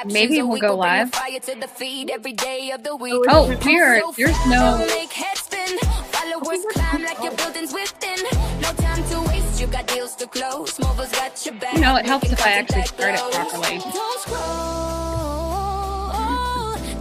Maybe we'll go live. Oh, weird. There's no. It helps if I actually start it properly.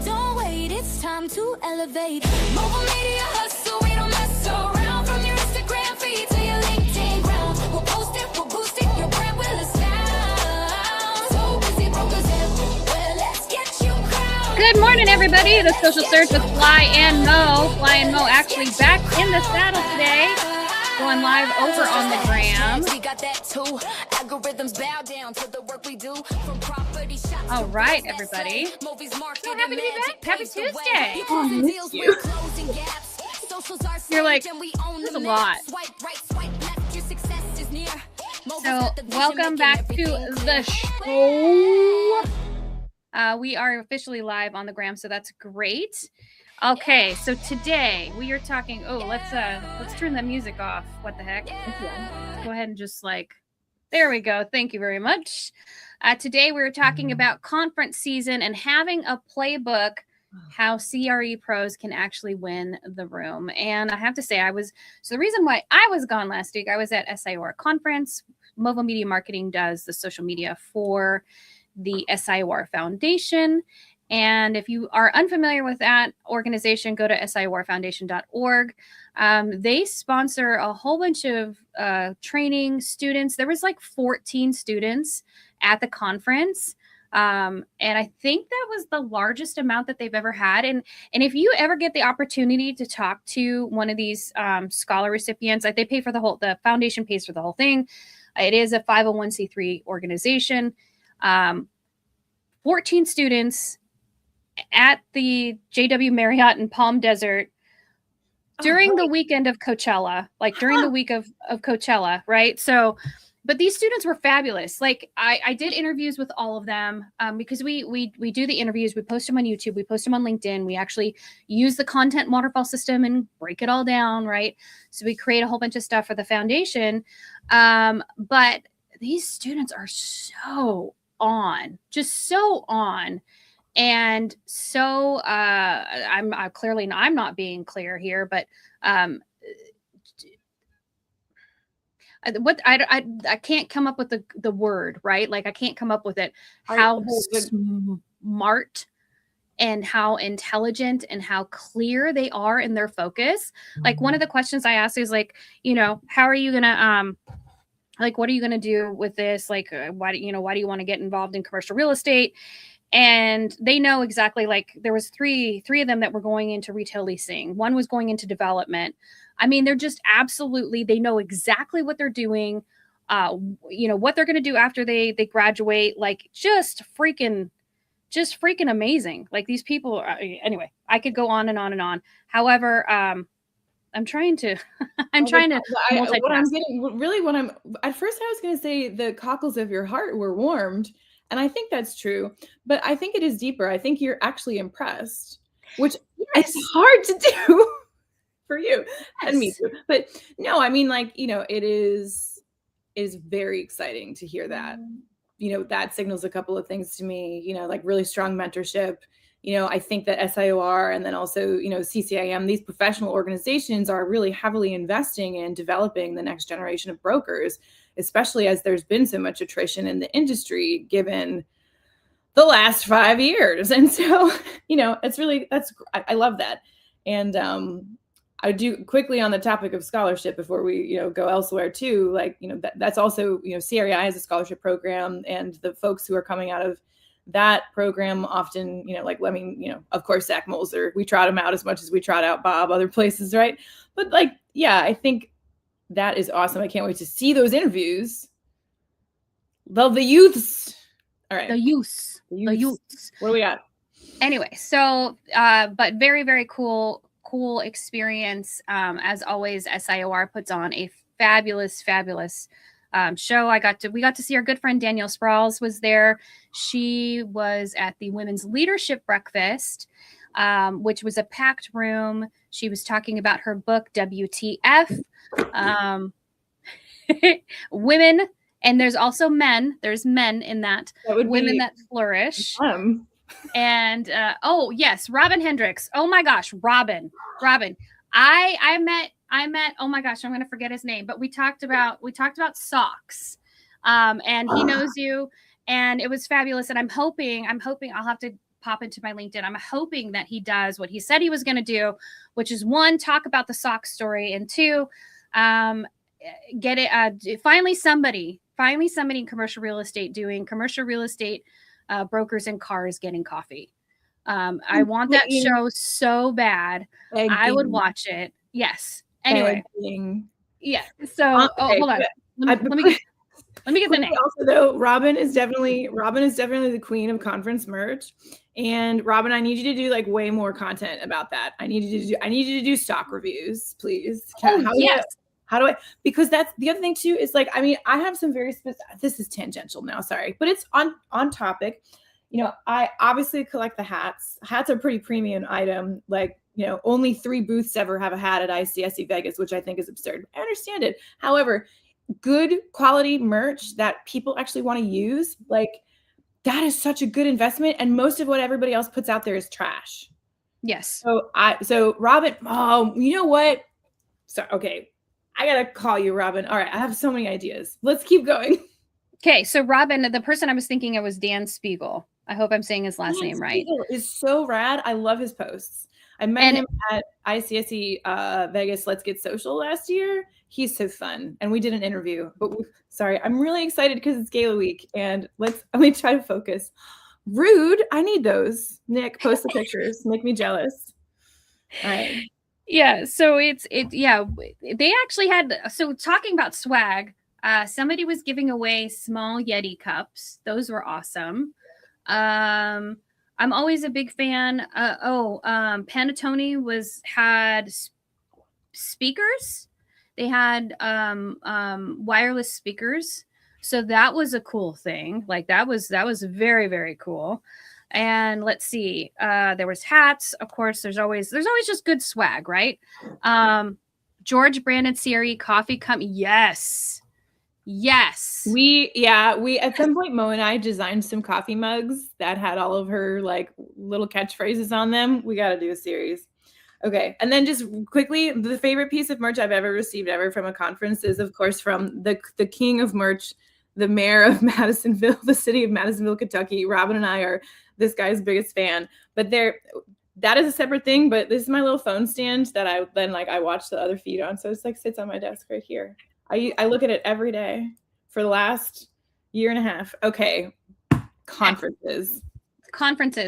Don't wait, it's time to elevate. Mobile media hustle, we don't mess around. From your Instagram feed to your LinkedIn ground. We'll post it, we'll boost it, your brand will astound. So busy, brokers everywhere, let's get you crowned. Good morning, everybody. The Social Surge with Fly and Mo. Fly and Mo actually back in the saddle today. Going live over on the gram. All right, everybody. So happy to be back. Happy Tuesday. Oh, I miss you. You're like, there's a lot. So welcome back to the show. We are officially live on the gram, so that's great. Okay, so today we are talking. Oh, let's turn the music off. What the heck? Let's go ahead and just there we go. Thank you very much. Today we were talking about conference season and having a playbook, how CRE pros can actually win the room. And I have to say, the reason why I was gone last week, I was at SIOR conference. Mobile Media Marketing does the social media for the SIOR Foundation. And if you are unfamiliar with that organization, go to siorfoundation.org. They sponsor a whole bunch of training students. There was 14 students at the conference. And I think that was the largest amount that they've ever had. And if you ever get the opportunity to talk to one of these scholar recipients, they pay for the foundation pays for the whole thing. It is a 501c3 organization. 14 students at the JW Marriott in Palm Desert during the weekend of Coachella, during the week of Coachella, right? So, but these students were fabulous. I did interviews with all of them because we do the interviews. We post them on YouTube. We post them on LinkedIn. We actually use the content waterfall system and break it all down, right? So we create a whole bunch of stuff for the foundation. But these students are just so on. And so I'm not being clear here, but what I can't come up with the word, right? I can't come up with it. How smart and how intelligent and how clear they are in their focus. One of the questions I asked is how are you gonna what are you gonna do with this? Why do you want to get involved in commercial real estate? And they know exactly, there was three of them that were going into retail leasing. One was going into development. I mean, they're just they know exactly what they're doing, what they're going to do after they graduate, just freaking amazing. These people are, anyway, I could go on and on and on. However, I'm trying to, at first I was going to say the cockles of your heart were warmed. And I think that's true, but I think it is deeper. I think you're actually impressed, which is hard to do for you and me too. But no, I mean, it is very exciting to hear that. That signals a couple of things to me, really strong mentorship. I think that SIOR and then also, CCIM, these professional organizations are really heavily investing in developing the next generation of brokers, especially as there's been so much attrition in the industry given the last 5 years. And so, I love that. And I do quickly on the topic of scholarship before we, go elsewhere too, that's also, CREI is a scholarship program, and the folks who are coming out of that program often, of course, Zach Molzer, we trot him out as much as we trot out Bob other places, right? But I think that is awesome. I can't wait to see those interviews. Love the youths. All right. The youths. What do we got? Anyway, so, but very, very cool experience. As always, SIOR puts on a fabulous show. We got to see our good friend Danielle Sprouls was there. She was at the Women's Leadership Breakfast, which was a packed room. She was talking about her book, WTF, Women And there's also men. There's men in that. That would women be that flourish. them. And oh yes, Robin Hendricks. Oh my gosh, Robin. I met. Oh my gosh, I'm gonna forget his name. But we talked about socks, and he knows you, and it was fabulous. And I'm hoping I'll have to pop into my LinkedIn. I'm hoping that he does what he said he was going to do, which is one, talk about the sock story, and two, get it. Finally somebody in commercial real estate doing commercial real estate. Brokers in cars getting coffee. I want that show so bad. Begging. I would watch it. Yes. Anyway. Begging. Yeah. So hold on. Let me get the name. Also, though, Robin is definitely the queen of conference merch. And Robin, I need you to do like way more content about that. I need you to do stock reviews, please. Yes. How do I? Because that's the other thing too. Is like, I mean, I have some very specific. This is tangential now, sorry, but it's on topic. You know, I obviously collect the hats. Hats are a pretty premium item. Like, you know, only 3 booths ever have a hat at ICSC Vegas, which I think is absurd. I understand it. However, good quality merch that people actually want to use, like that is such a good investment. And most of what everybody else puts out there is trash. Yes. So Robin, you know what? So, okay. I got to call you, Robin. All right. I have so many ideas. Let's keep going. Okay. So Robin, the person I was thinking of was Dan Spiegel. I hope I'm saying his last name right. Spiegel is so rad. I love his posts. I met him at ICSC Vegas Let's Get Social last year. He's so fun. And we did an interview. But sorry, I'm really excited because it's Gala Week. And let me try to focus. Rude. I need those. Nick, post the pictures. Make me jealous. All right. Yeah, so they actually had, so talking about swag, somebody was giving away small Yeti cups. Those were awesome. I'm always a big fan. Panettone had speakers. They had wireless speakers. So that was a cool thing. Like that was very, very cool. And let's see, there was hats. Of course, there's always just good swag, right? George Brandon Siri coffee cup. Yes. We at some point, Mo and I designed some coffee mugs that had all of her like little catchphrases on them. We got to do a series. Okay. And then just quickly, the favorite piece of merch I've ever received from a conference is, of course, from the king of merch, the mayor of Madisonville, the city of Madisonville, Kentucky. Robin and I are this guy's biggest fan. But that is a separate thing. But this is my little phone stand that I watch the other feed on. So it's like sits on my desk right here. I look at it every day for the last year and a half. Okay. Conferences.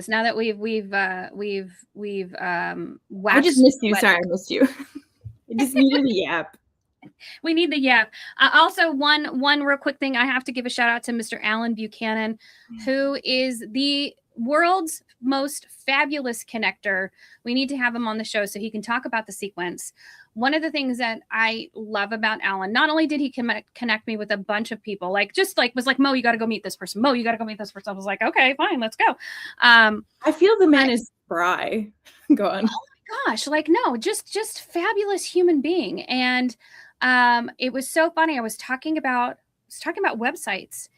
Now that we've I just missed you. Sorry, I missed you. I just needed a yap. We need the yap. Also, one real quick thing. I have to give a shout out to Mr. Alan Buchanan, who is the world's most fabulous connector. We need to have him on the show so he can talk about the sequence. One of the things that I love about Alan, not only did he connect me with a bunch of people, was like, Mo, you got to go meet this person. Mo, you got to go meet this person. I was like, okay, fine, let's go. I feel the man is spry. Go on. Oh my gosh. Like, no, just fabulous human being. And it was so funny. I was talking about websites,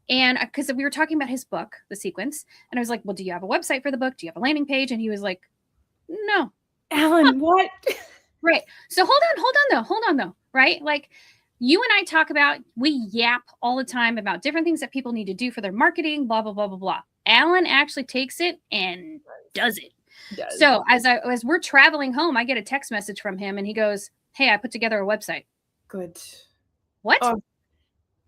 and because we were talking about his book, The Sequence, and I was like, well, do you have a website for the book? Do you have a landing page? And he was like, no. Alan, what? Right. So hold on though. Right. Like you and I talk about, we yap all the time about different things that people need to do for their marketing, blah, blah, blah, blah, blah. Alan actually takes it and does it. So as we're traveling home, I get a text message from him and he goes, hey, I put together a website. Good. What?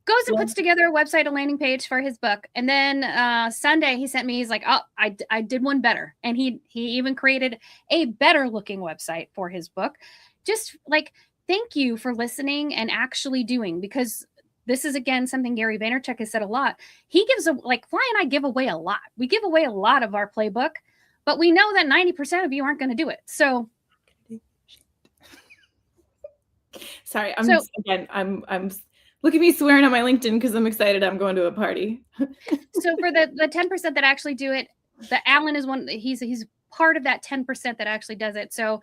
Goes and puts together a website, a landing page for his book. And then Sunday he sent me, he's like, oh, I did one better. And he even created a better looking website for his book. Just like, thank you for listening and actually doing, because this is, again, something Gary Vaynerchuk has said a lot. He gives Fly and I give away a lot. We give away a lot of our playbook, but we know that 90% of you aren't going to do it. So sorry, I'm look at me swearing on my LinkedIn because I'm excited I'm going to a party. So for the 10% that actually do it, the Alan is one. He's part of that 10% that actually does it. So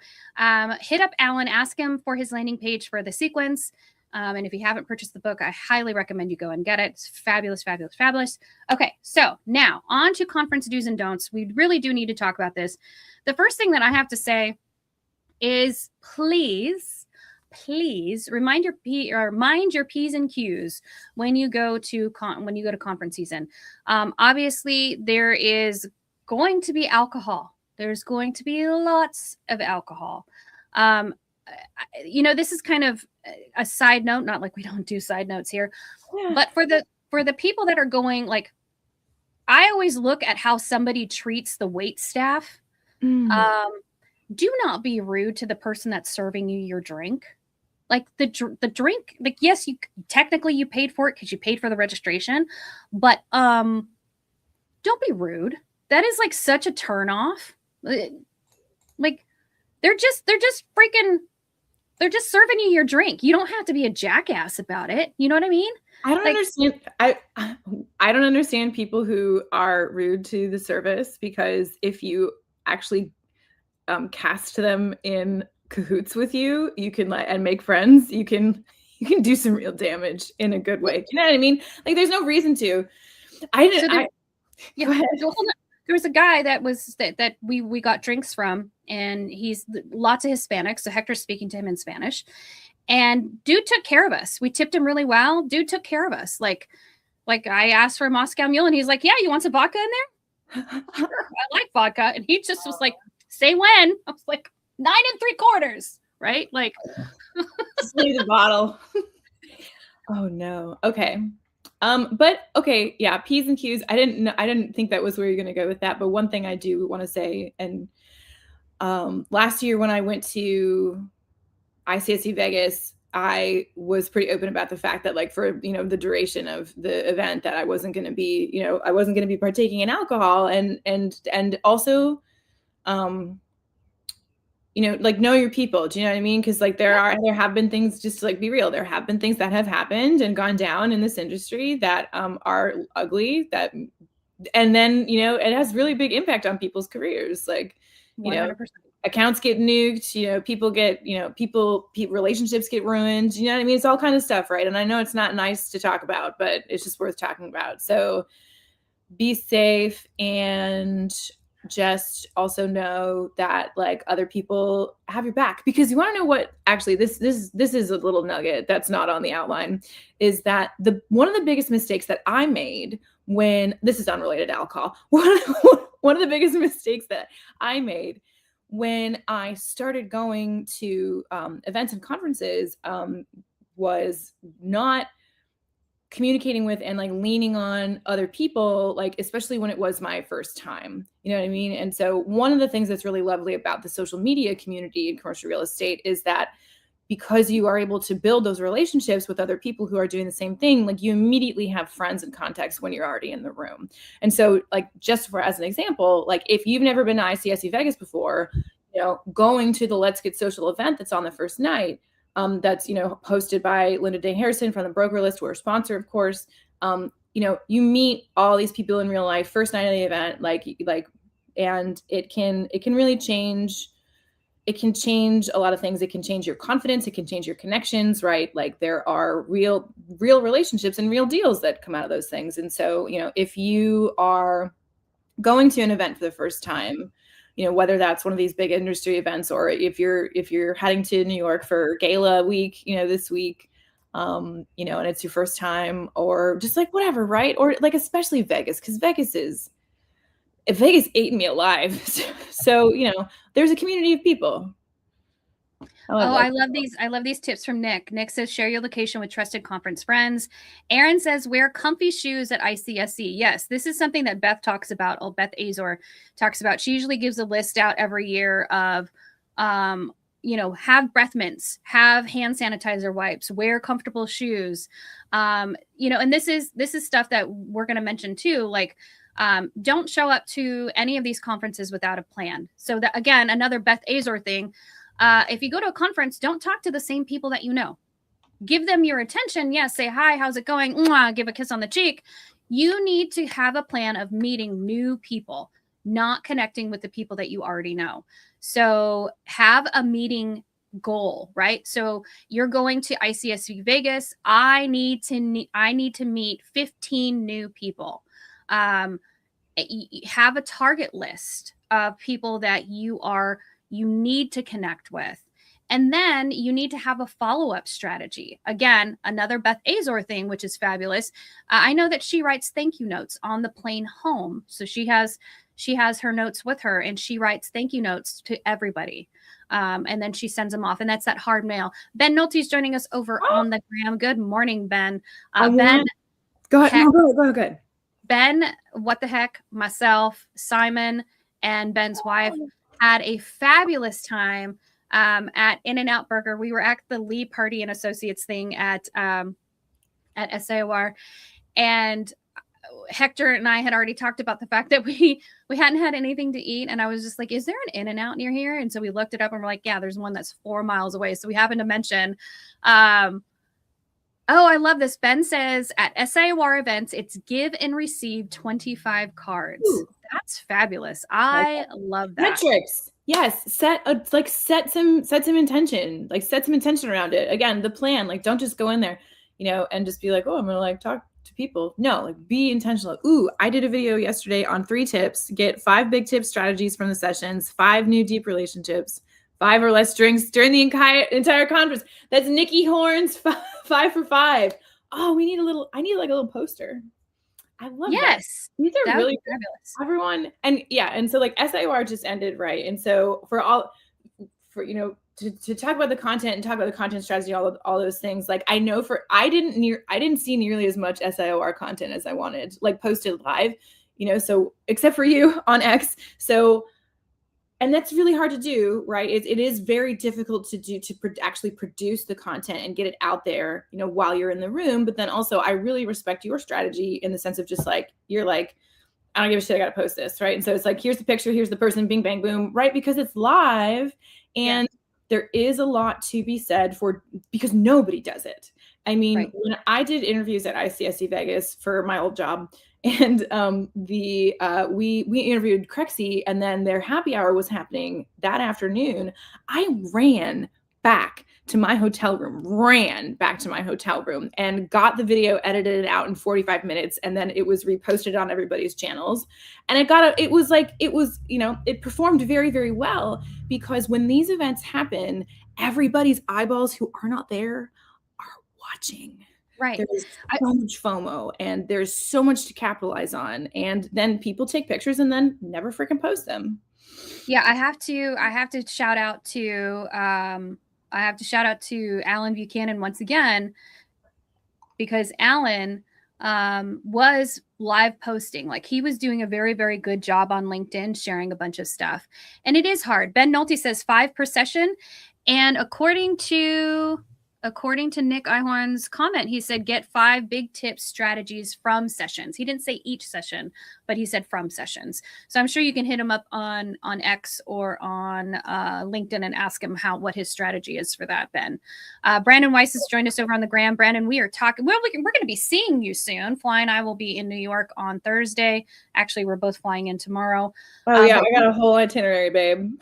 hit up Alan, ask him for his landing page for the sequence. And if you haven't purchased the book, I highly recommend you go and get it. It's fabulous, fabulous, fabulous. Okay, so now on to conference do's and don'ts. We really do need to talk about this. The first thing that I have to say is please mind your P's and Q's when you go to conference season. Obviously, there is going to be alcohol. There's going to be lots of alcohol. This is kind of a side note, not like we don't do side notes here, but for the people that are going, like, I always look at how somebody treats the wait staff. Do not be rude to the person that's serving you your drink. Like the drink, like, yes, you technically paid for it because you paid for the registration, but don't be rude. That is like such a turn off. Like they're just serving you your drink. You don't have to be a jackass about it. You know what I mean? I don't understand. I don't understand people who are rude to the service, because if you actually cast them in cahoots with you, you can and make friends. You can do some real damage in a good way. Do you know what I mean? Like, there's no reason to. There was a guy that we got drinks from, and he's lots of Hispanics. So Hector's speaking to him in Spanish, and dude took care of us. We tipped him really well. Dude took care of us. Like I asked for a Moscow Mule, and he's like, "Yeah, you want some vodka in there?" Sure, I like vodka. And he just was like, "Say when." I was like, 9 3/4, right? Like, just leave the bottle. Oh no. Okay. But okay, yeah, P's and Q's. I didn't think that was where you're going to go with that. But one thing I do want to say, and last year when I went to ICSC Vegas, I was pretty open about the fact that, like, for the duration of the event, that I wasn't going to be partaking in alcohol, and also like, know your people. Do you know what I mean? Because, like, there have been things, just to, like, be real, there have been things that have happened and gone down in this industry that are ugly, and then it has really big impact on people's careers. Like, 100%. Accounts get nuked, people get, relationships get ruined. You know what I mean? It's all kind of stuff, right? And I know it's not nice to talk about, but it's just worth talking about. So be safe, and just also know that, like, other people have your back. Because you want to know what, actually, this is a little nugget that's not on the outline, is that one of the biggest mistakes that I made, when this is unrelated to alcohol, one of the biggest mistakes that I made when I started going to events and conferences was not communicating with and, like, leaning on other people, like, especially when it was my first time. You know what I mean? And so one of the things that's really lovely about the social media community in commercial real estate is that, because you are able to build those relationships with other people who are doing the same thing, like, you immediately have friends and contacts when you're already in the room. And so, like, just as an example, like, if you've never been to ICSC Vegas before, going to the Let's Get Social event that's on the first night, that's, hosted by Linda Day Harrison from the Broker List, we're a sponsor, of course. You meet all these people in real life, first night of the event, and it can really change. It can change a lot of things. It can change your confidence. It can change your connections, right? Like, there are real relationships and real deals that come out of those things. And so, if you are going to an event for the first time, whether that's one of these big industry events, or if you're heading to New York for Gala week, this week, and it's your first time, or just, like, whatever, right? Or, like, especially Vegas, because Vegas ate me alive. So, there's a community of people. I love these tips from Nick. Nick says, share your location with trusted conference friends. Aaron says, wear comfy shoes at ICSC. Yes, this is something that Beth talks about. Beth Azor talks about. She usually gives a list out every year of, have breath mints, have hand sanitizer wipes, wear comfortable shoes. And this is stuff that we're going to mention too. Like, don't show up to any of these conferences without a plan. So that, again, another Beth Azor thing. If you go to a conference, don't talk to the same people that you know. Give them your attention. Yes, say hi, how's it going? Mwah, give a kiss on the cheek. You need to have a plan of meeting new people, not connecting with the people that you already know. So have a meeting goal, right? So you're going to ICSC Vegas. I need to meet 15 new people. Have a target list of people that you need to connect with. And then you need to have a follow-up strategy. Again, another Beth Azor thing, which is fabulous. I know that she writes thank you notes on the plane home. So she has her notes with her, and she writes thank you notes to everybody. And then she sends them off. And that's that hard mail. Ben Nolte's joining us over on the gram. Good morning, Ben. Ben. Go ahead. No, go ahead. Ben, what the heck, myself, Simon, and Ben's wife had a fabulous time at In-N-Out Burger. We were at the Lee Party and Associates thing at SAOR, and Hector and I had already talked about the fact that we hadn't had anything to eat, and I was just like, is there an In-N-Out near here? And so we looked it up and we're like, yeah, there's one that's 4 miles away. So we happened to mention oh, I love this. Ben says at SAOR events, it's give and receive 25 cards. Ooh. That's fabulous. I love that. Metrics. Yes. Set some intention, set some intention around it. Again, the plan, don't just go in there, and just be like, oh, I'm going to talk to people. No, be intentional. Ooh, I did a video yesterday on 3 tips, get 5 big tip strategies from the sessions, 5 new deep relationships, 5 or less drinks during the entire conference. That's Nikki Horn's 5 for 5. Oh, I need a little poster. I love that. These are really fabulous. Everyone. And yeah. And so SIOR just ended, right? And so to talk about the content and talk about the content strategy, all those things, I know I didn't see nearly as much SIOR content as I wanted, posted live, so except for you on X. So, and that's really hard to do, right? It is very difficult to do, actually produce the content and get it out there, while you're in the room. But then also, I really respect your strategy in the sense of just you're I don't give a shit, I got to post this, right? And so it's here's the picture, here's the person, bing, bang, boom, right? Because it's live, and there is a lot to be said because nobody does it. I mean, when I did interviews at ICSC Vegas for my old job, and we interviewed Crexy, and then their happy hour was happening that afternoon. I ran back to my hotel room, and got the video edited out in 45 minutes, and then it was reposted on everybody's channels. And it performed very, very well, because when these events happen, everybody's eyeballs who are not there are watching. Right. There's so much FOMO, and there's so much to capitalize on. And then people take pictures and then never freaking post them. Yeah, I have to shout out to Alan Buchanan once again, because Alan was live posting. He was doing a very, very good job on LinkedIn, sharing a bunch of stuff. And it is hard. Ben Nolte says 5 per session. And according to Nick Ihorn's comment, he said get 5 big tips strategies from sessions. He didn't say each session, but he said from sessions. So I'm sure you can hit him up on X or on LinkedIn and ask him what his strategy is for that, Ben. Brandon Weiss has joined us over on the gram. Brandon, we are talking. We're going to be seeing you soon. Fly and I will be in New York on Thursday. Actually, we're both flying in tomorrow. Oh yeah, I got a whole itinerary, babe.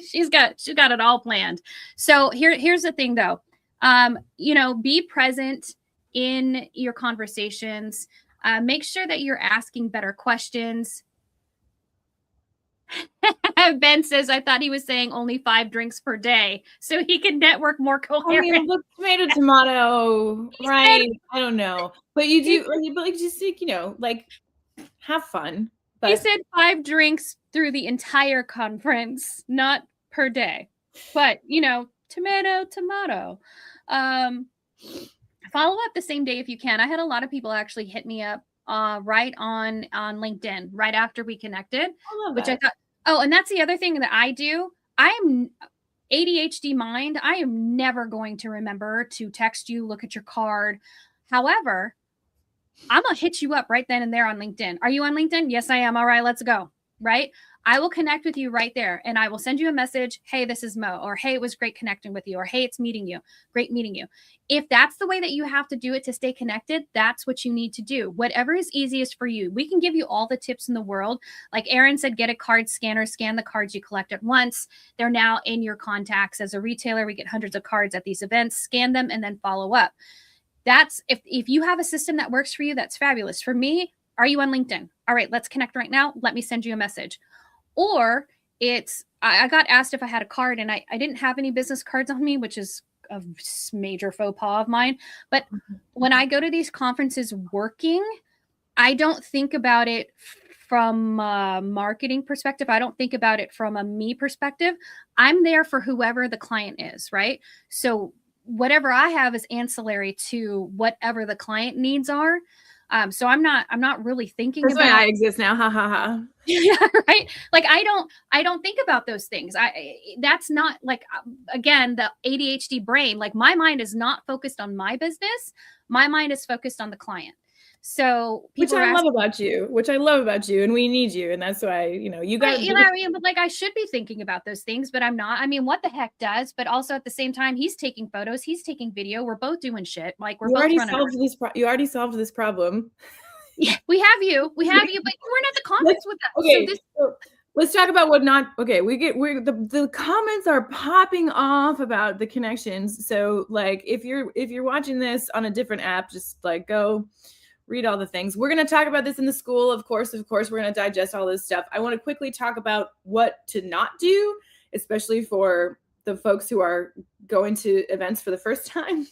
She's got it all planned. So here's the thing though. Be present in your conversations. Make sure that you're asking better questions. Ben says, I thought he was saying only 5 drinks per day so he can network more coherent. I mean, look, tomato, right? I don't know. But you do, just have fun. But he said 5 drinks through the entire conference, not per day. But, tomato. Follow up the same day if you can. I had a lot of people actually hit me up right on LinkedIn right after we connected, which I thought, and that's the other thing that I do. I am ADHD mind. I am never going to remember to text you, look at your card. However, I'm going to hit you up right then and there on LinkedIn. Are you on LinkedIn? Yes, I am. All right, let's go. right? I will connect with you right there and I will send you a message. Hey, this is Mo, or hey, it was great connecting with you, or hey, it's meeting you. Great meeting you. If that's the way that you have to do it to stay connected, that's what you need to do. Whatever is easiest for you. We can give you all the tips in the world. Like Aaron said, get a card scanner, scan the cards you collect at once. They're now in your contacts. As a retailer, we get hundreds of cards at these events, scan them, and then follow up. That's if you have a system that works for you, that's fabulous. For me, are you on LinkedIn? All right, let's connect right now. Let me send you a message. Or it's, I got asked if I had a card and I didn't have any business cards on me, which is a major faux pas of mine. But when I go to these conferences working, I don't think about it from a marketing perspective. I don't think about it from a me perspective. I'm there for whoever the client is, right? So whatever I have is ancillary to whatever the client needs are. So I'm not really thinking That's about. why I exist now. Ha ha ha. Yeah, right. Like I don't think about those things. That's not like, again, the ADHD brain, like my mind is not focused on my business. My mind is focused on the client. So which I love about you, and we need you, and that's why, you got but like I should be thinking about those things, but I'm not. I mean, what the heck does? But also at the same time, he's taking photos, he's taking video. We're both doing shit. Like we're both you already solved this problem. Yeah, we have you, but you weren't at the conference with us. Okay, so let's talk about what not. Okay, the comments are popping off about the connections. So like, if you're watching this on a different app, just like go read all the things. We're going to talk about this in the school. Of course, we're going to digest all this stuff. I want to quickly talk about what to not do, especially for the folks who are going to events for the first time.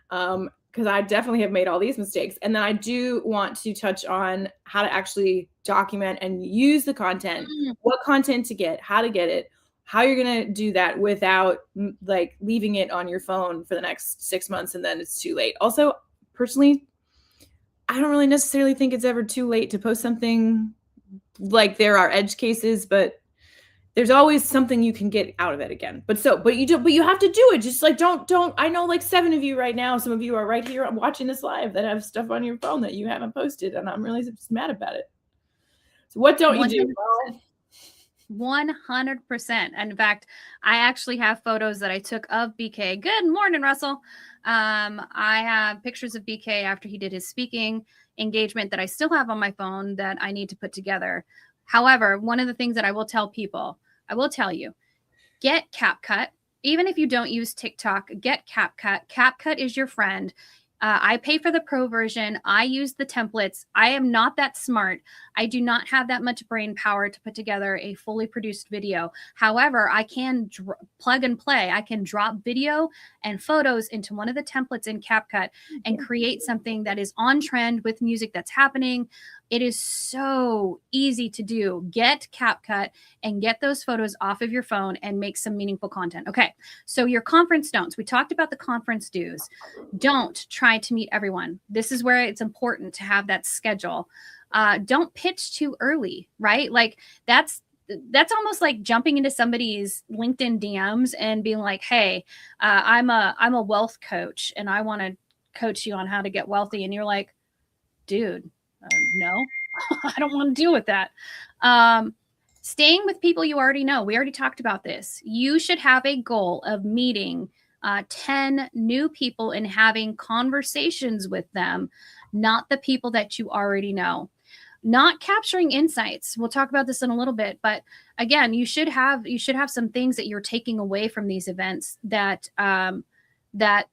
Because I definitely have made all these mistakes. And then I do want to touch on how to actually document and use the content, what content to get, how to get it, how you're going to do that without like leaving it on your phone for the next 6 months and then it's too late. Also, personally, I don't really necessarily think it's ever too late to post something. Like there are edge cases, but there's always something you can get out of it again. But you have to do it. Just like, don't, I know like 7 of you right now, some of you are right here watching this live that have stuff on your phone that you haven't posted. And I'm really just mad about it. So what don't 100%. You do? 100%. And in fact, I actually have photos that I took of BK. Good morning, Russell. I have pictures of BK after he did his speaking engagement that I still have on my phone that I need to put together. However, one of the things that I will tell people, I will tell you, get CapCut. Even if you don't use TikTok, get CapCut. CapCut is your friend. I pay for the pro version. I use the templates. I am not that smart. I do not have that much brain power to put together a fully produced video. However, I can plug and play. I can drop video and photos into one of the templates in CapCut and create something that is on trend with music that's happening. It is so easy to do. Get CapCut and get those photos off of your phone and make some meaningful content. Okay, so your conference don'ts. We talked about the conference do's. Don't try to meet everyone. This is where it's important to have that schedule. Don't pitch too early, right? Like that's almost like jumping into somebody's LinkedIn DMs and being like, hey, I'm a wealth coach and I want to coach you on how to get wealthy. And you're like, dude, no, I don't want to deal with that. Staying with people you already know. We already talked about this. You should have a goal of meeting 10 new people and having conversations with them, not the people that you already know. Not capturing insights. We'll talk about this in a little bit, but again, you should have some things that you're taking away from these events that that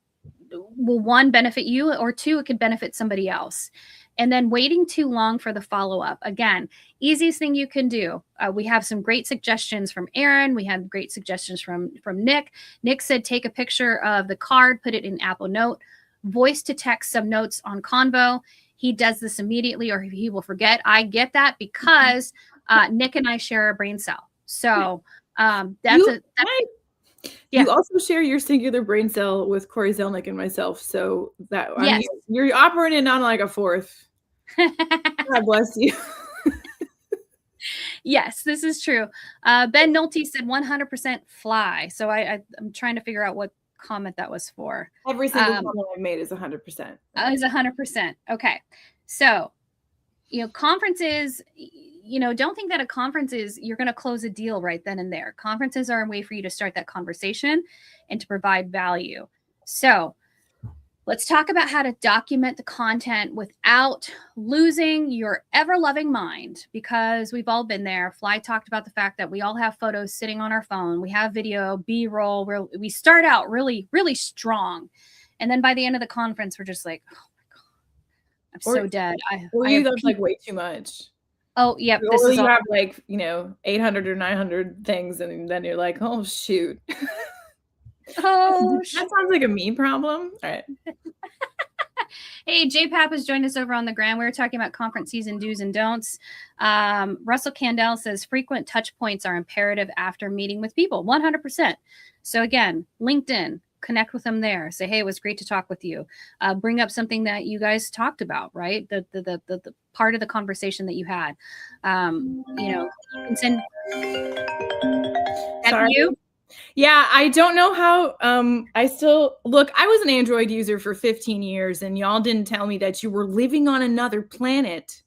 will, one, benefit you, or two, it could benefit somebody else. And then waiting too long for the follow-up. Again, easiest thing you can do. We have some great suggestions from Aaron. We had great suggestions from Nick. Nick said, take a picture of the card, put it in Apple Note, voice to text some notes on Convo. He does this immediately or he will forget. I get that because Nick and I share a brain cell. So You also share your singular brain cell with Corey Zelnick and myself. So that yes. You're operating on like a fourth. God bless you. Yes, this is true. Ben Nolte said 100% fly. So I'm trying to figure out what comment that was for. Every single comment I've made is 100%. Is 100%. Okay. So, conferences, don't think that a conference is you're going to close a deal right then and there. Conferences are a way for you to start that conversation and to provide value. So let's talk about how to document the content without losing your ever-loving mind, because we've all been there. Fly talked about the fact that we all have photos sitting on our phone. We have video, B-roll, where we start out really, really strong. And then by the end of the conference, we're just like, oh my God, I'm so dead. That's like way too much. Oh, yep. Or you have like, 800 or 900 things, and then you're like, oh, shoot. Oh, that sounds like a me problem. All right. Hey, JPAP has joined us over on the gram. We were talking about conference season do's and don'ts. Russell Candell says frequent touch points are imperative after meeting with people. 100%. So again, LinkedIn, connect with them there. Say, hey, it was great to talk with you. Bring up something that you guys talked about, right? The part of the conversation that you had. You can send. Sorry. You? Yeah, I don't know how. I was an Android user for 15 years, and y'all didn't tell me that you were living on another planet.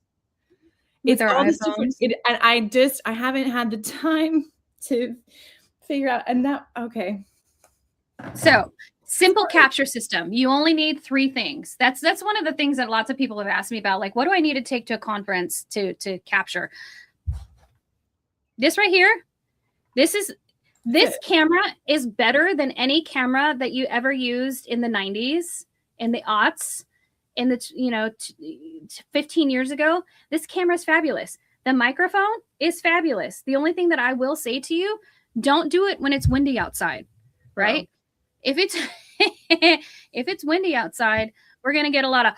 With our iPhones. And I haven't had the time to figure out. And that, okay. So simple capture system. You only need 3 things. That's one of the things that lots of people have asked me about. Like, what do I need to take to a conference to capture? This right here. This camera is better than any camera that you ever used in the 90s, in the aughts, in the 15 years ago. This camera is fabulous. The microphone is fabulous. The only thing that I will say to you, don't do it when it's windy outside, right? Oh. If it's windy outside, we're gonna get a lot of.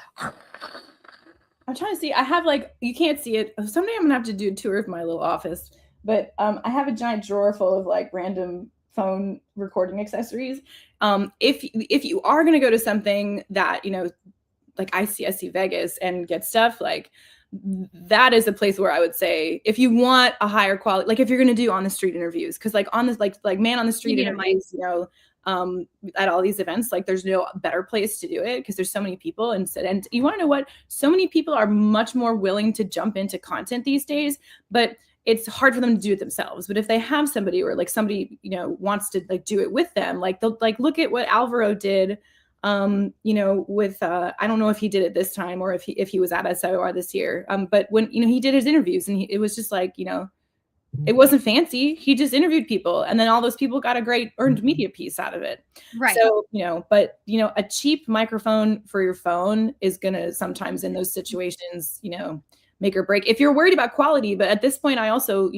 I'm trying to see. I have you can't see it. Someday I'm gonna have to do a tour of my little office. But I have a giant drawer full of random phone recording accessories. If you are going to go to something that, like ICSC Vegas and get stuff, that is a place where I would say, if you want a higher quality, if you're going to do on the street interviews, because on this, man on the street interviews, at all these events, there's no better place to do it because there's so many people. And you want to know what? So many people are much more willing to jump into content these days, but it's hard for them to do it themselves. But if they have somebody or somebody, wants to do it with them, they'll look at what Alvaro did, with, I don't know if he did it this time or if he was at SIR this year. But when, he did his interviews and it was just it wasn't fancy. He just interviewed people. And then all those people got a great earned media piece out of it. Right. So, but, a cheap microphone for your phone is going to sometimes in those situations, make or break if you're worried about quality. But at this point, I also,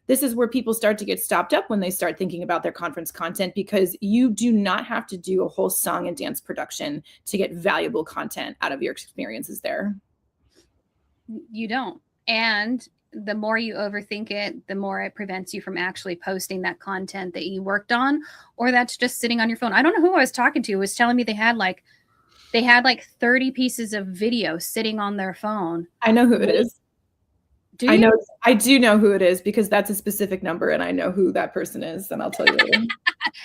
this is where people start to get stopped up when they start thinking about their conference content, because you do not have to do a whole song and dance production to get valuable content out of your experiences there. You don't. And the more you overthink it, the more it prevents you from actually posting that content that you worked on, or that's just sitting on your phone. I don't know who I was talking to was telling me they had 30 pieces of video sitting on their phone. I know who it is. Do you? I do know who it is because that's a specific number and I know who that person is, and I'll tell you later.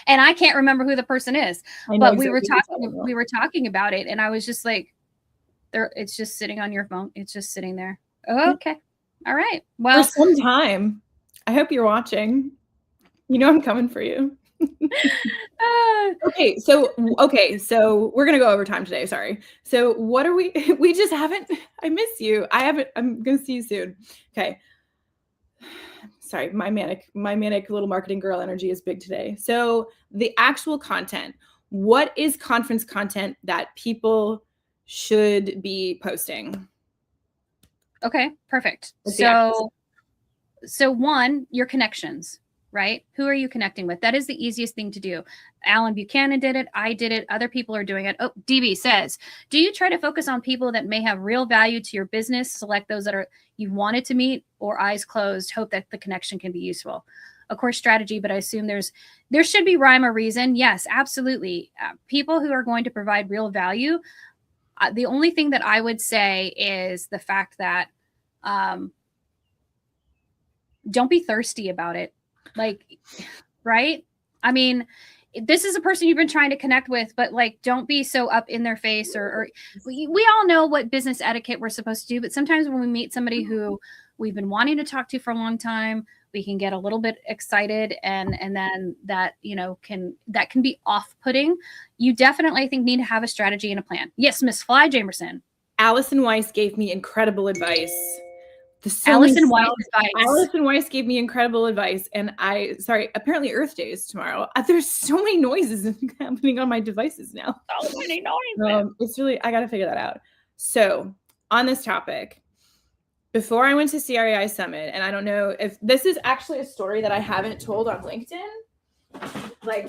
And I can't remember who the person is. But we were talking about it and I was just like, it's just sitting on your phone. It's just sitting there. Oh, okay. All right. Well, for some time. I hope you're watching. I'm coming for you. Okay, so we're gonna go over time today. Sorry. So what are we just haven't. I miss you. I'm gonna see you soon. Okay. Sorry, my manic little marketing girl energy is big today. So the actual content. What is conference content that people should be posting? Okay, perfect. So one, your connections. Right? Who are you connecting with? That is the easiest thing to do. Alan Buchanan did it. I did it. Other people are doing it. Oh, DB says, do you try to focus on people that may have real value to your business? Select those that you wanted to meet, or eyes closed, hope that the connection can be useful. Of course, strategy, but I assume there should be rhyme or reason. Yes, absolutely. People who are going to provide real value. The only thing that I would say is the fact that don't be thirsty about it. Right? I mean, this is a person you've been trying to connect with, but don't be so up in their face or we all know what business etiquette we're supposed to do. But sometimes when we meet somebody who we've been wanting to talk to you for a long time. We can get a little bit excited, and then that, you know, can be off-putting. You definitely, I think, need to have a strategy and a plan. Yes, Miss Fly Jamerson. Allison Weiss gave me incredible advice. Allison Weiss advice. Allison Weiss gave me incredible advice, and apparently Earth Day is tomorrow. There's so many noises happening on my devices now. So many noises. It's really, I got to figure that out. So on this topic, before I went to CREI Summit, and I don't know if this is actually a story that I haven't told on LinkedIn. Like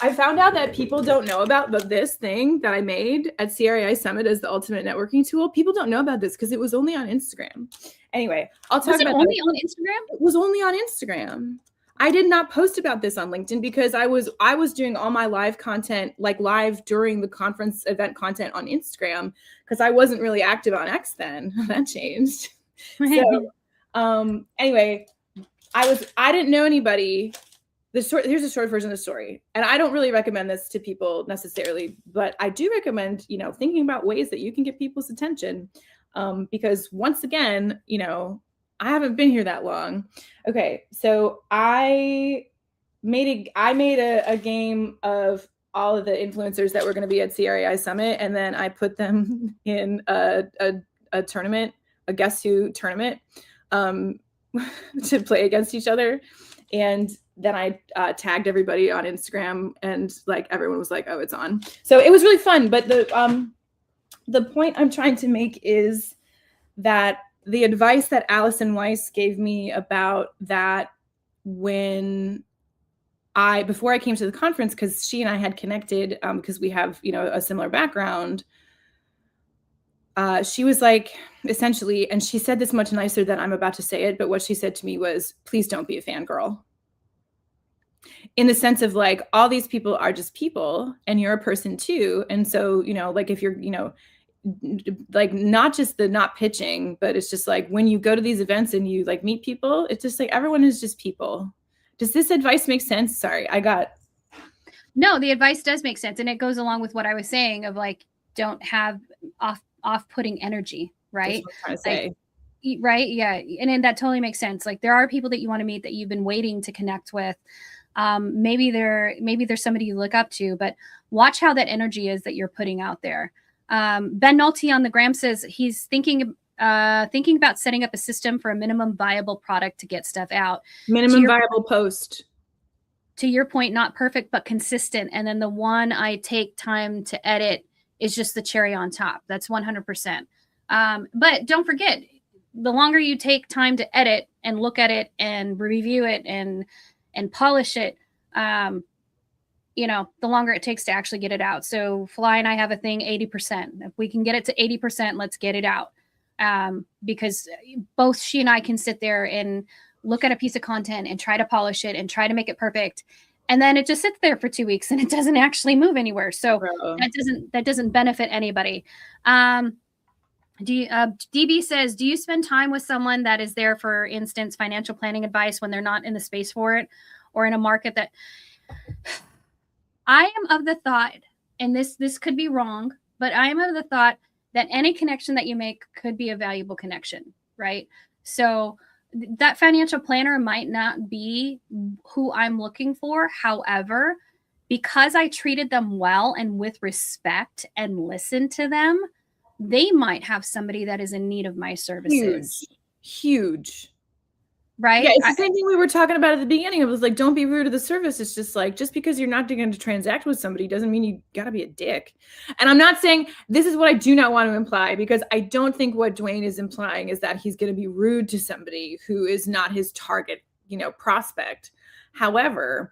I found out that people don't know about this thing that I made at CREI Summit as the ultimate networking tool. People don't know about this because it was only on Instagram. Anyway, I'll talk about it. Was it only on Instagram? It was only on Instagram. I did not post about this on LinkedIn because I was doing all my live content, like live during the conference event content on Instagram, because I wasn't really active on X then. That changed. So anyway, I didn't know anybody. Here's a short version of the story. And I don't really recommend this to people necessarily, but I do recommend, you know, thinking about ways that you can get people's attention. Because once again, you know, I haven't been here that long. Okay, so I made a game of all of the influencers that were going to be at CREI Summit, and then I put them in a tournament, a Guess Who tournament, to play against each other. And then I tagged everybody on Instagram, and like everyone was like, "Oh, it's on." So it was really fun. But the point I'm trying to make is that the advice that Allison Weiss gave me about that before I came to the conference, because she and I had connected, because we have, you know, a similar background. She was like, essentially, and she said this much nicer than I'm about to say it, but what she said to me was, please don't be a fangirl. In the sense of like, all these people are just people and you're a person too. And so, you know, like if you're, you know, like not just the not pitching, but it's just like when you go to these events and you like meet people, it's just like everyone is just people. Does this advice make sense? Sorry, No, the advice does make sense. And it goes along with what I was saying of like, don't have off-putting energy, right? That's what I'm trying to say. Right. Yeah. And that totally makes sense. Like there are people that you want to meet that you've been waiting to connect with. Maybe there's somebody you look up to, but watch how that energy is that you're putting out there. Ben Nolte on the gram says he's thinking about setting up a system for a minimum viable product to get stuff out. Minimum viable post. To your point, not perfect, but consistent. And then the one I take time to edit is just the cherry on top. That's 100%. But don't forget, the longer you take time to edit and look at it and review it and polish it, you know, the longer it takes to actually get it out. So Fly and I have a thing, 80%. If we can get it to 80%, let's get it out. Because both she and I can sit there and look at a piece of content and try to polish it and try to make it perfect. And then it just sits there for 2 weeks and it doesn't actually move anywhere. So that doesn't benefit anybody. DB says, do you spend time with someone that is there, for instance, financial planning advice when they're not in the space for it, or in a market that I am of the thought, and this could be wrong, but I am of the thought that any connection that you make could be a valuable connection, right? So that financial planner might not be who I'm looking for. However, because I treated them well and with respect and listened to them, they might have somebody that is in need of my services. Huge. Right? Yeah, it's the same thing we were talking about at the beginning. It was like, don't be rude to the service. It's just like, just because you're not going to transact with somebody doesn't mean you got to be a dick. And I'm not saying, this is what I do not want to imply, because I don't think what Dwayne is implying is that he's going to be rude to somebody who is not his target, you know, prospect. However,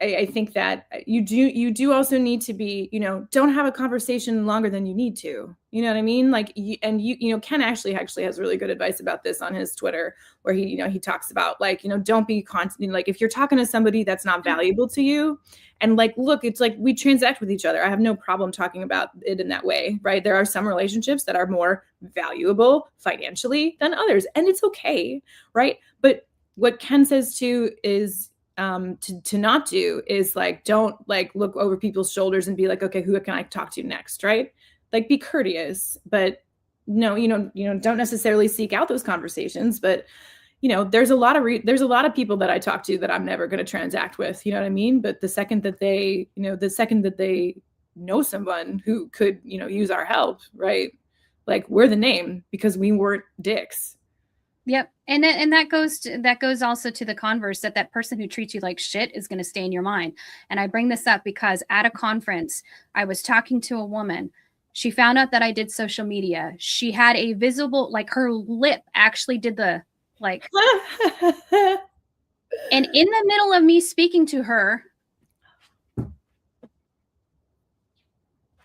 I think that you do also need to be, you know, don't have a conversation longer than you need to. You know what I mean? Like, you know, Ken actually has really good advice about this on his Twitter, where he, you know, he talks about like, you know, don't be constant. Like if you're talking to somebody that's not valuable to you, and like, look, it's like we transact with each other. I have no problem talking about it in that way, right? There are some relationships that are more valuable financially than others, and it's okay, right? But what Ken says too is, to not do is like, don't like look over people's shoulders and be like, okay, who can I talk to next? Right? Like be courteous, but don't necessarily seek out those conversations, but there's a lot of people that I talk to that I'm never going to transact with, you know what I mean? But the second that they know someone who could, use our help, right? Like, we're the name because we weren't dicks. Yep. And that goes also to the converse, that person who treats you like shit is going to stay in your mind. And I bring this up because at a conference, I was talking to a woman. She found out that I did social media. She had a visible, like, her lip actually did the, like, and in the middle of me speaking to her,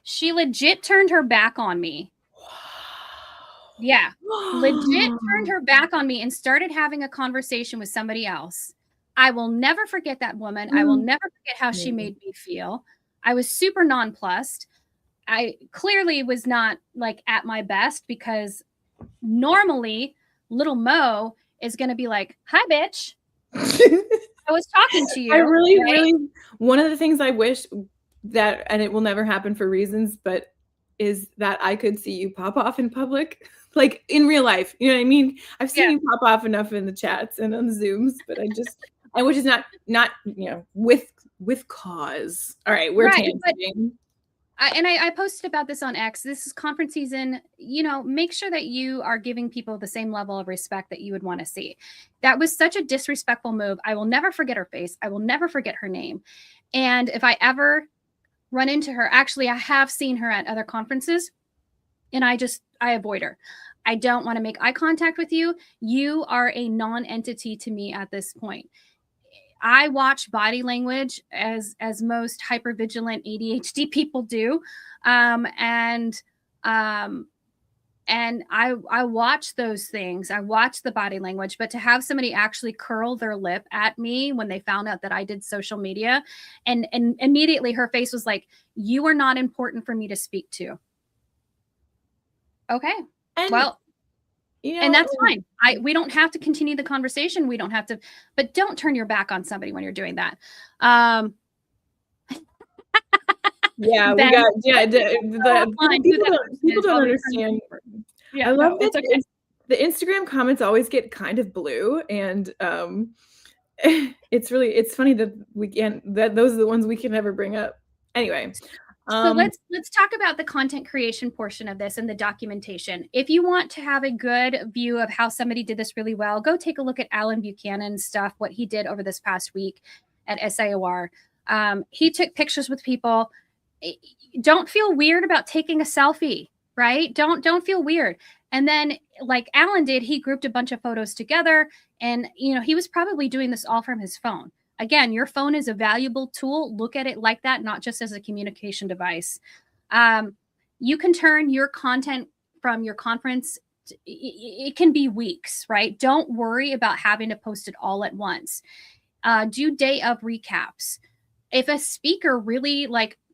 she legit turned her back on me. Yeah, legit turned her back on me and started having a conversation with somebody else. I will never forget that woman. I will never forget how she made me feel. I was super nonplussed. I clearly was not, like, at my best, because normally little Mo is going to be like, "Hi, bitch. I was talking to you." I really, right? really, one of the things I wish that, and it will never happen for reasons, but is that I could see you pop off in public, like in real life. You know what I mean? I've seen you pop off enough in the chats and on Zooms, but I wish it's not with cause. All right, we're tangenting. I posted about this on X. This is conference season. Make sure that you are giving people the same level of respect that you would want to see. That was such a disrespectful move. I will never forget her face. I will never forget her name. And if I ever run into her, actually, I have seen her at other conferences, and I avoid her. I don't want to make eye contact with you. You are a non-entity to me at this point. I watch body language as most hypervigilant ADHD people do, and I watch those things. I watch the body language, but to have somebody actually curl their lip at me when they found out that I did social media, and immediately her face was like, "You are not important for me to speak to." Okay, well. And that's fine. We don't have to continue the conversation. We don't have to, but don't turn your back on somebody when you're doing that. Yeah, Ben, people don't understand. Yeah, I love that okay. the Instagram comments always get kind of blue, and it's funny that those are the ones we can never bring up. Anyway. So let's talk about the content creation portion of this and the documentation. If you want to have a good view of how somebody did this really well, go take a look at Alan Buchanan's stuff, what he did over this past week at SIOR. He took pictures with people. Don't feel weird about taking a selfie, right? Don't feel weird. And then, like Alan did, he grouped a bunch of photos together, and he was probably doing this all from his phone. Again, your phone is a valuable tool. Look at it like that, not just as a communication device. You can turn your content from your conference. It can be weeks, right? Don't worry about having to post it all at once. Do day of recaps. If a speaker really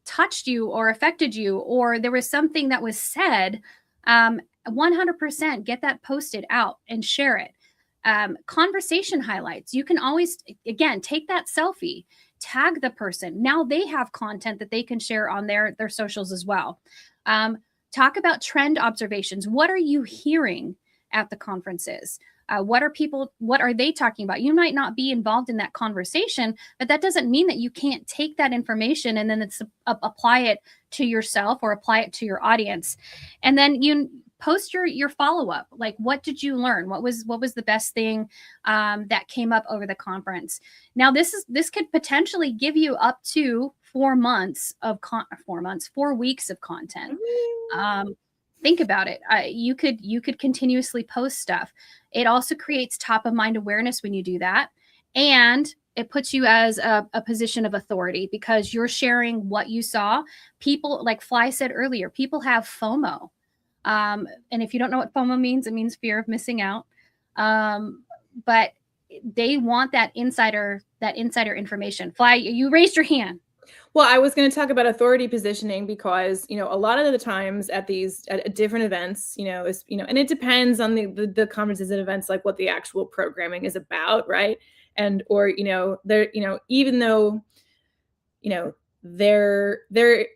touched you or affected you, or there was something that was said, 100% get that posted out and share it. Conversation highlights. You can always, again, take that selfie, tag the person. Now they have content that they can share on their socials as well. Talk about trend observations. What are you hearing at the conferences? What are they talking about? You might not be involved in that conversation, but that doesn't mean that you can't take that information and then apply it to yourself or apply it to your audience. And then you post your follow-up. Like, what did you learn? What was the best thing that came up over the conference? Now, this could potentially give you up to 4 weeks of content. Think about it. You could continuously post stuff. It also creates top of mind awareness when you do that, and it puts you as a position of authority because you're sharing what you saw. People, like Fly said earlier, people have FOMO. And if you don't know what FOMO means, it means fear of missing out. But they want that insider information. Fly, you raised your hand. Well, I was going to talk about authority positioning because, a lot of the times at different events, and it depends on the conferences and events, like what the actual programming is about, right? And, or, even though, there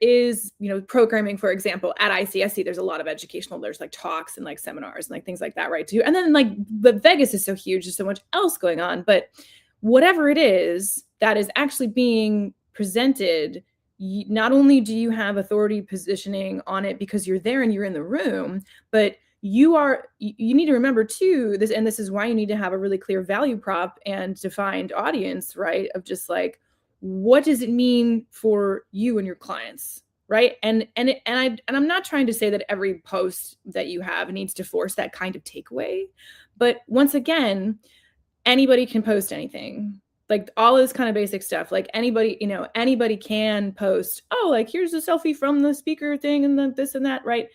is, programming, for example, at ICSC, there's a lot of educational, there's like talks and like seminars and like things like that, right, too. And then like the Vegas is so huge, there's so much else going on. But whatever it is that is actually being presented, not only do you have authority positioning on it because you're there and you're in the room, but you need to remember too, this is why you need to have a really clear value prop and defined audience, right? Of just like, what does it mean for you and your clients, right? And I'm not trying to say that every post that you have needs to force that kind of takeaway, but once again, anybody can post anything. Like all this kind of basic stuff, like anybody can post, oh, like here's a selfie from the speaker thing and then this and that, right?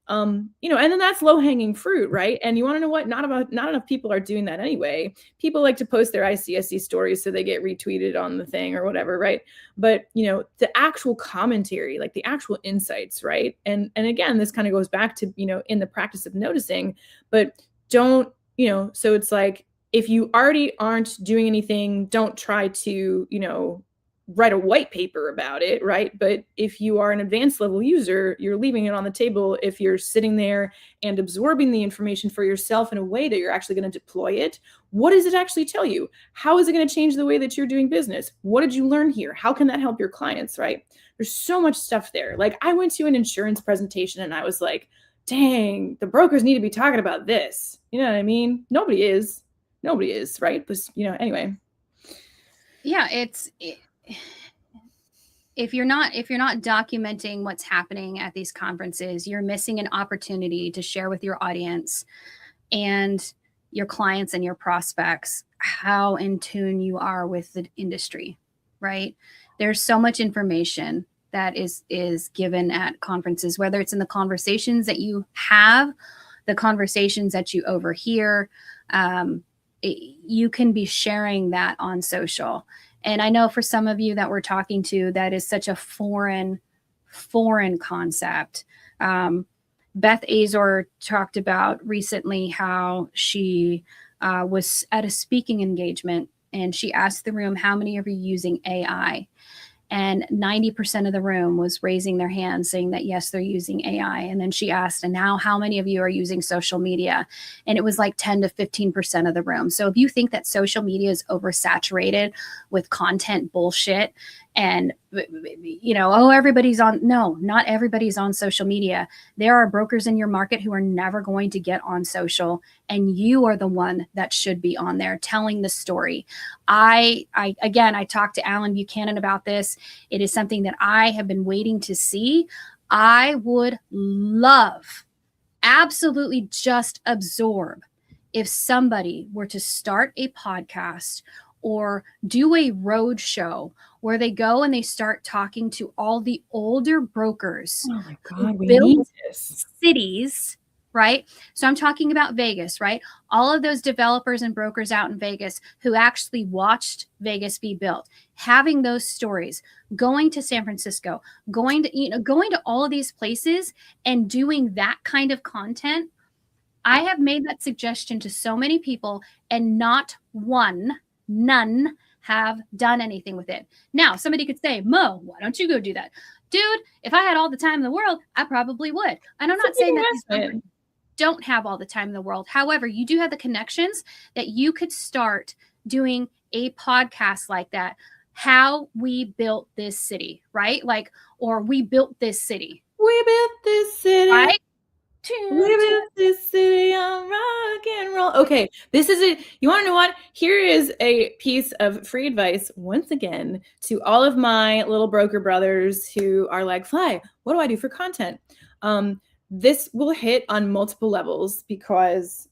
And then that's low hanging fruit, right? And you want to know what? Not enough people are doing that anyway. People like to post their ICSC stories so they get retweeted on the thing or whatever, right? But the actual commentary, like the actual insights, right? And again, this kind of goes back to in the practice of noticing, but don't so it's like, if you already aren't doing anything, don't try to write a white paper about it, right? But if you are an advanced level user, you're leaving it on the table. If you're sitting there and absorbing the information for yourself in a way that you're actually going to deploy it, what does it actually tell you? How is it going to change the way that you're doing business? What did you learn here? How can that help your clients, right? There's so much stuff there. Like I went to an insurance presentation and I was like, dang, the brokers need to be talking about this. You know what I mean? Nobody is, right? But anyway. Yeah, if you're not documenting what's happening at these conferences, you're missing an opportunity to share with your audience and your clients and your prospects how in tune you are with the industry, right? There's so much information that is given at conferences, whether it's in the conversations that you have, the conversations that you overhear. You can be sharing that on social. And I know for some of you that we're talking to, that is such a foreign concept. Beth Azor talked about recently how she was at a speaking engagement and she asked the room, how many of you are using AI? And 90% of the room was raising their hands saying that, yes, they're using AI. And then she asked, and now how many of you are using social media? And it was like 10 to 15% of the room. So if you think that social media is oversaturated with content bullshit and, everybody's on, no, not everybody's on social media. There are brokers in your market who are never going to get on social, and you are the one that should be on there telling the story. I talked to Alan Buchanan about this. It is something that I have been waiting to see. I would love, absolutely just absorb, if somebody were to start a podcast or do a road show where they go and they start talking to all the older brokers. Oh my God, we need this. Cities, right? So I'm talking about Vegas, right? All of those developers and brokers out in Vegas who actually watched Vegas be built, having those stories, going to San Francisco, going to all of these places and doing that kind of content. I have made that suggestion to so many people and none have done anything with it. Now, somebody could say, Mo, why don't you go do that? Dude, if I had all the time in the world, I probably would. And I'm not saying that these brokers don't have all the time in the world. However, you do have the connections that you could start doing a podcast like that. How we built this city, right? Like, or we built this city. We built this city. Right? We built this city on rock and roll. Okay, this is it. You want to know what? Here is a piece of free advice once again to all of my little broker brothers who are like, Fly, what do I do for content? This will hit on multiple levels because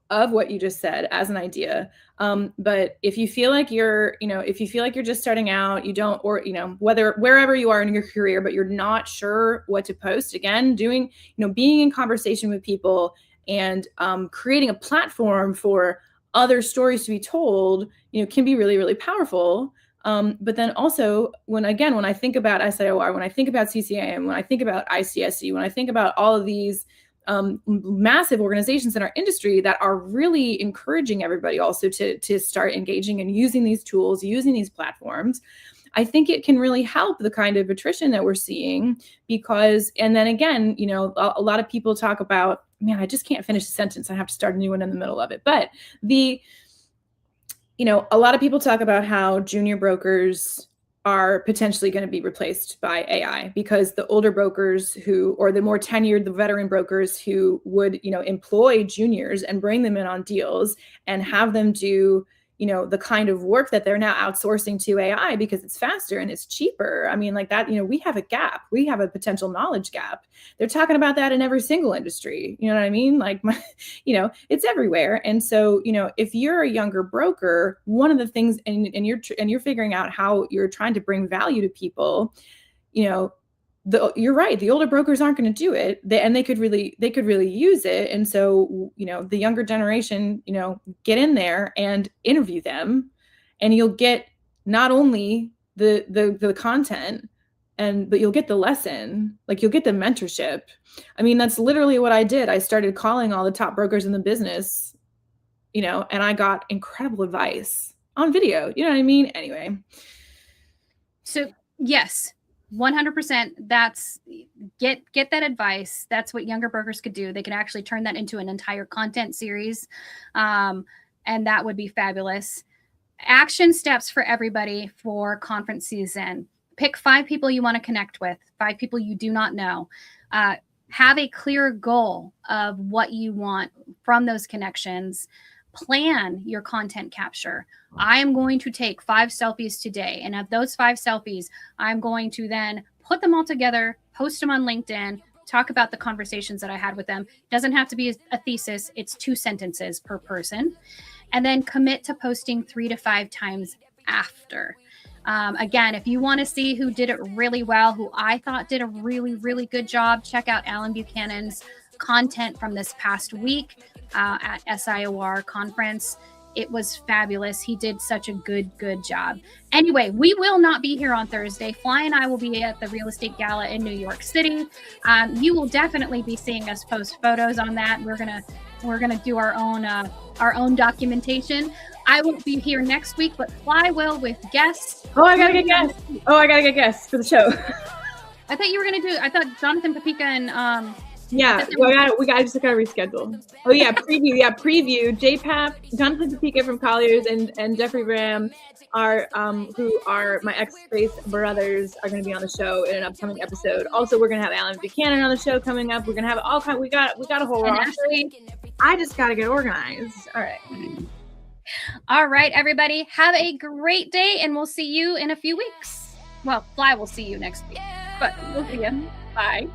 of what you just said as an idea. But if you feel like you're just starting out, you don't, or, wherever you are in your career, but you're not sure what to post, again, being in conversation with people and creating a platform for other stories to be told, can be really, really powerful. But then also when I think about SIOR, when I think about CCIM, when I think about ICSC, when I think about all of these massive organizations in our industry that are really encouraging everybody also to start engaging and using these tools, using these platforms, I think it can really help the kind of attrition that we're seeing because, and then again, you know, a lot of people talk about, man, I just can't finish a sentence. I have to start a new one in the middle of it. But you know, a lot of people talk about how junior brokers are potentially going to be replaced by AI because the older brokers who, or the more tenured, the veteran brokers who would, you know, employ juniors and bring them in on deals and have them do, you know, the kind of work that they're now outsourcing to AI because it's faster and it's cheaper. I mean, like that, you know, we have a gap. We have a potential knowledge gap. They're talking about that in every single industry. You know what I mean? Like, you know, it's everywhere. And so, you know, if you're a younger broker, one of the things, and you're figuring out how you're trying to bring value to people, you know, you're right. The older brokers aren't going to do it, they could really use it. And so, you know, the younger generation, you know, get in there and interview them, and you'll get not only the content, but you'll get the lesson, like you'll get the mentorship. I mean, that's literally what I did. I started calling all the top brokers in the business, you know, and I got incredible advice on video. You know what I mean? Anyway. So yes. 100%. That's get that advice. That's what younger brokers could do. They could actually turn that into an entire content series. And that would be fabulous. Action steps for everybody for conference season. Pick 5 people you want to connect with, 5 people you do not know. Have a clear goal of what you want from those connections. Plan your content capture. I am going to take 5 selfies today, and of those 5 selfies, I'm going to then put them all together, post them on LinkedIn, talk about the conversations that I had with them. It doesn't have to be a thesis. It's 2 sentences per person. And then commit to posting 3 to 5 times after. Again, if you want to see who did it really well, who I thought did a really, really good job, check out Alan Buchanan's content from this past week at SIOR conference. It was fabulous. He did such a good job. Anyway, we will not be here on Thursday. Fly and I will be at the Real Estate Gala in New York City. You will definitely be seeing us post photos on that. We're gonna do our own documentation. I won't be here next week, but Fly will with guests. Oh, I gotta get guests for the show. I thought Jonathan Papica and yeah, I just gotta reschedule. Oh yeah, preview. JPAP, Jonathan Topeka from Colliers and Jeffrey Ram are who are my ex-space brothers are gonna be on the show in an upcoming episode. Also, we're gonna have Alan Buchanan on the show coming up. We're gonna have all kind. We got a whole roster. I just gotta get organized. All right, everybody, have a great day, and we'll see you in a few weeks. Well, Fly will see you next week, but we'll see you. Bye.